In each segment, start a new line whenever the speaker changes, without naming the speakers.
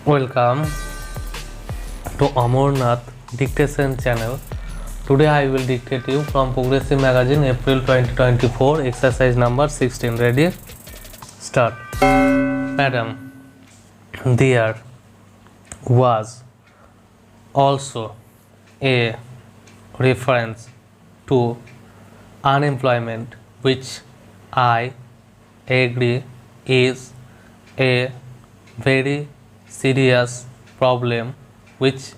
Welcome to Amarnath Dictation channel. Today I will dictate you from Progressive Magazine April 2024 exercise number 16. Ready? Start. Madam, there was also a reference to unemployment, which I agree is a very serious problem which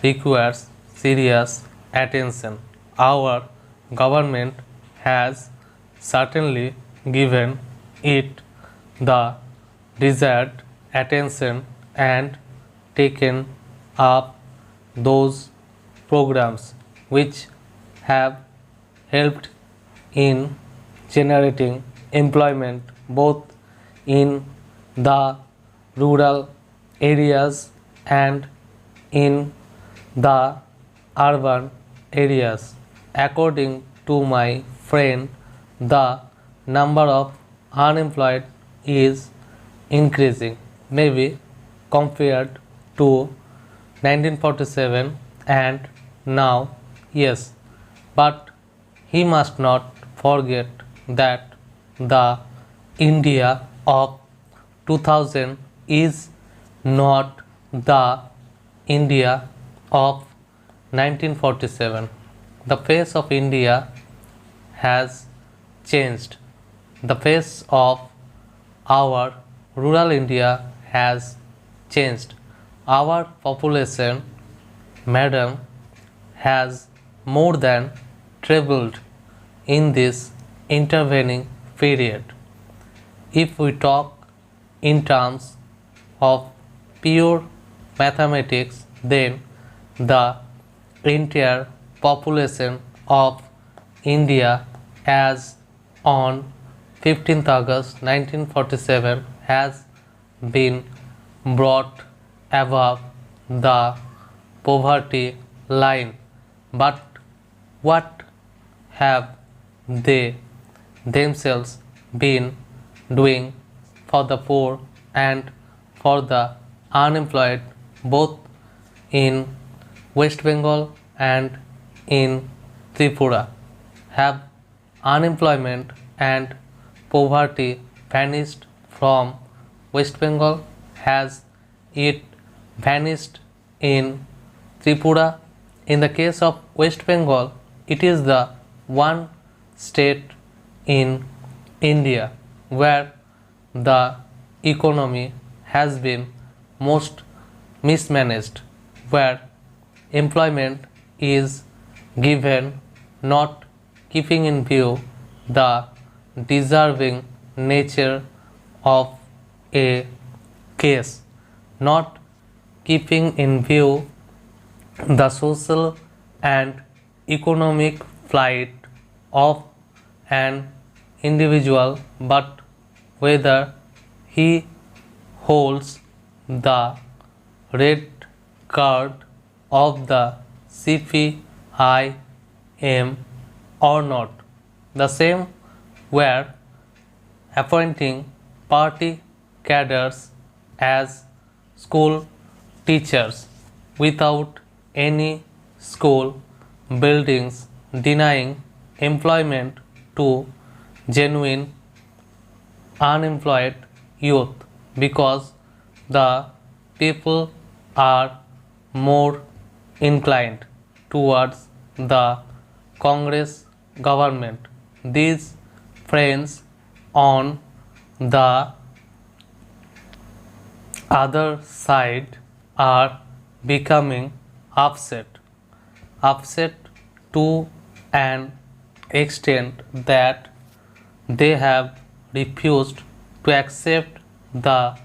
requires serious attention. Our government has certainly given it the desired attention and taken up those programs which have helped in generating employment both in the rural areas and in the urban areas. According to my friend, the number of unemployed is increasing, maybe compared to 1947 and now, yes, but he must not forget that the India of 2000 is not the India of 1947. The face of India has changed. The face of our rural India has changed. Our population, madam, has more than tripled in this intervening period. If we talk in terms of pure mathematics, then the entire population of India as on 15th August 1947 has been brought above the poverty line. But what have they themselves been doing for the poor and for the unemployed both in West Bengal and in Tripura? Have unemployment and poverty vanished from West Bengal? Has it vanished in Tripura? In the case of West Bengal, it is the one state in India where the economy has been most mismanaged, where employment is given not keeping in view the deserving nature of a case, not keeping in view the social and economic plight of an individual, but whether he holds the red card of the CPIM or not. The same were appointing party cadres as school teachers without any school buildings, denying employment to genuine unemployed youth because the people are more inclined towards the Congress government. These friends on the other side are becoming upset to an extent that they have refused to accept the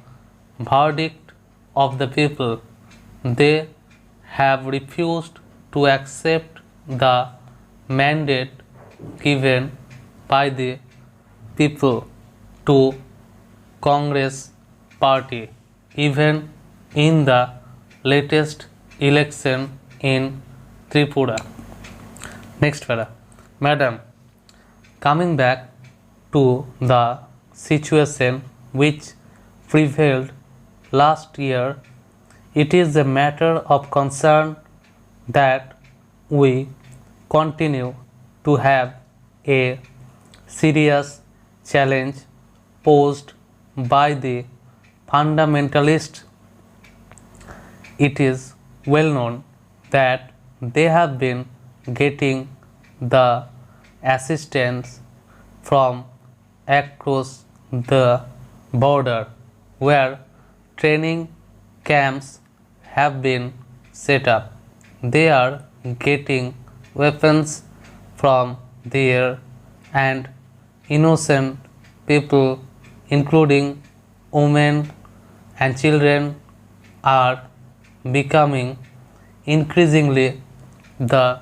verdict of the people. They have refused to accept the mandate given by the people to Congress party, even in the latest election in Tripura. Next para. Madam, coming back to the situation which prevailed last year It is a matter of concern that we continue to have a serious challenge posed by the fundamentalists. It is well known that they have been getting the assistance from across the border, where training camps have been set up. They are getting weapons from there, and innocent people, including women and children, are becoming increasingly the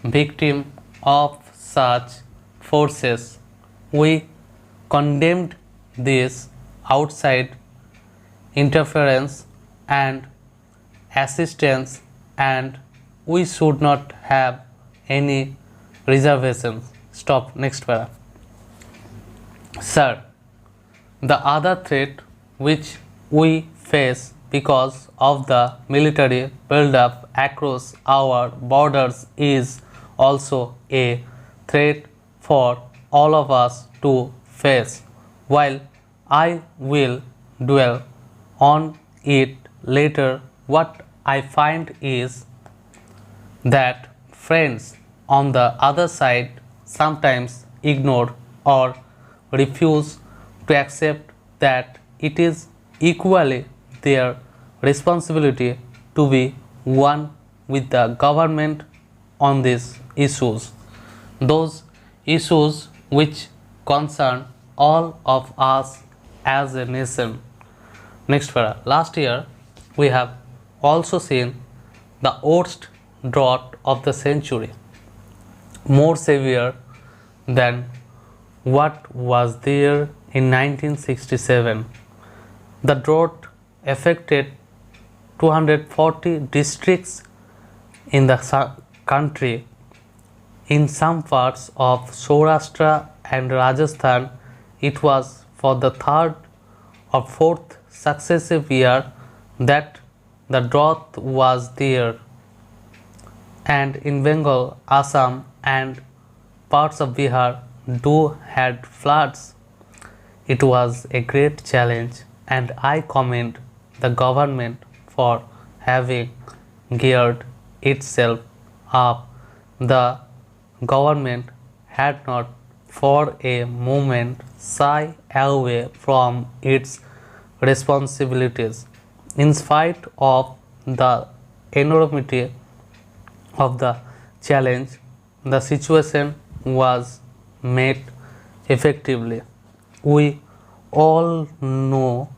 victim of such forces. We condemned this outside interference and assistance, and we should not have any reservations. Stop. Next para. Sir, the other threat which we face because of the military build-up across our borders is also a threat for all of us to face. While I will dwell on it later, what I find is that friends on the other side sometimes ignore or refuse to accept that it is equally their responsibility to be one with the government on these issues, those issues which concern all of us as a nation. Next para. Last year we have also seen the worst drought of the century, more severe than what was there in 1967. The drought affected 240 districts in the country. In some parts of Saurashtra and Rajasthan, it was for the third or fourth successive year that the drought was there. And in Bengal, Assam and parts of Bihar too had floods. It was a great challenge, and I commend the government for having geared itself up. The government had not for a moment shied away from its responsibilities. In spite of the enormity of the challenge, the situation was met effectively. We all know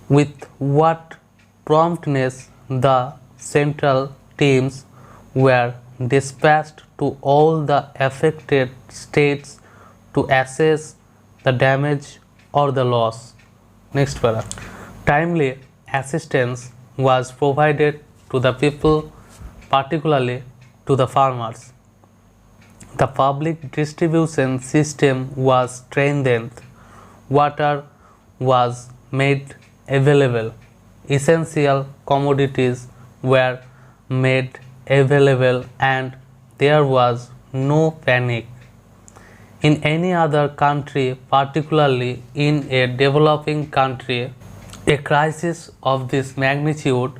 with what promptness the central teams were dispatched to all the affected states to assess the damage or the loss. Next para. Timely assistance was provided to the people, particularly to the farmers. The public distribution system was strengthened. Water was made available. Essential commodities were made available, and there was no panic. In any other country, particularly in a developing country, a crisis of this magnitude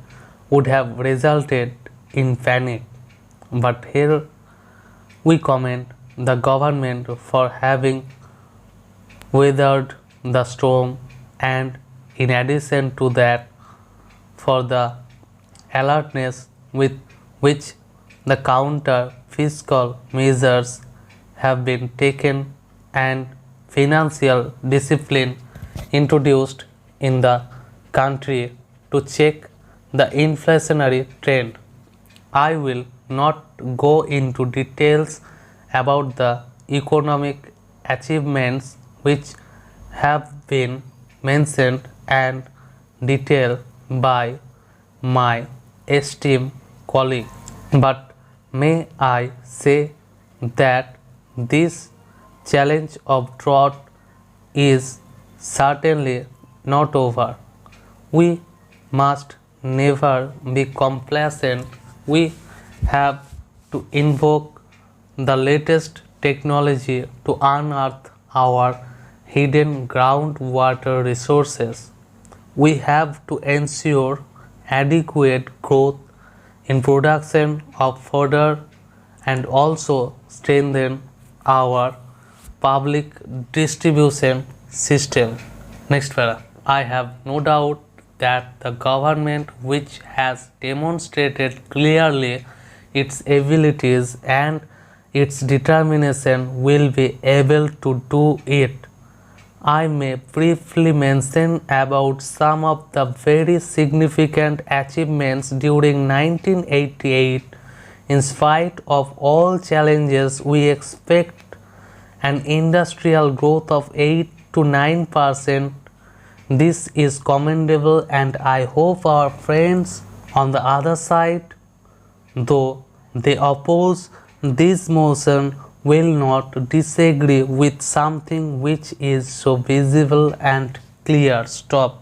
would have resulted in panic. But here we commend the government for having weathered the storm, and in addition to that, for the alertness with which the counter fiscal measures have been taken and financial discipline introduced in the country to check the inflationary trend. I will not go into details about the economic achievements which have been mentioned and detailed by my esteemed colleague, but may I say that this challenge of drought is certainly not over. We must never be complacent. We have to invoke the latest technology to unearth our hidden groundwater resources. We have to ensure adequate growth in production of fodder and also strengthen our public distribution system. Next para. I have no doubt that the government, which has demonstrated clearly its abilities and its determination, will be able to do it. I may briefly mention about some of the very significant achievements during 1988. In spite of all challenges, we expect an industrial growth of 8 to 9%. This is commendable, and I hope our friends on the other side, though they oppose this motion, will not disagree with something which is so visible and clear. Stop.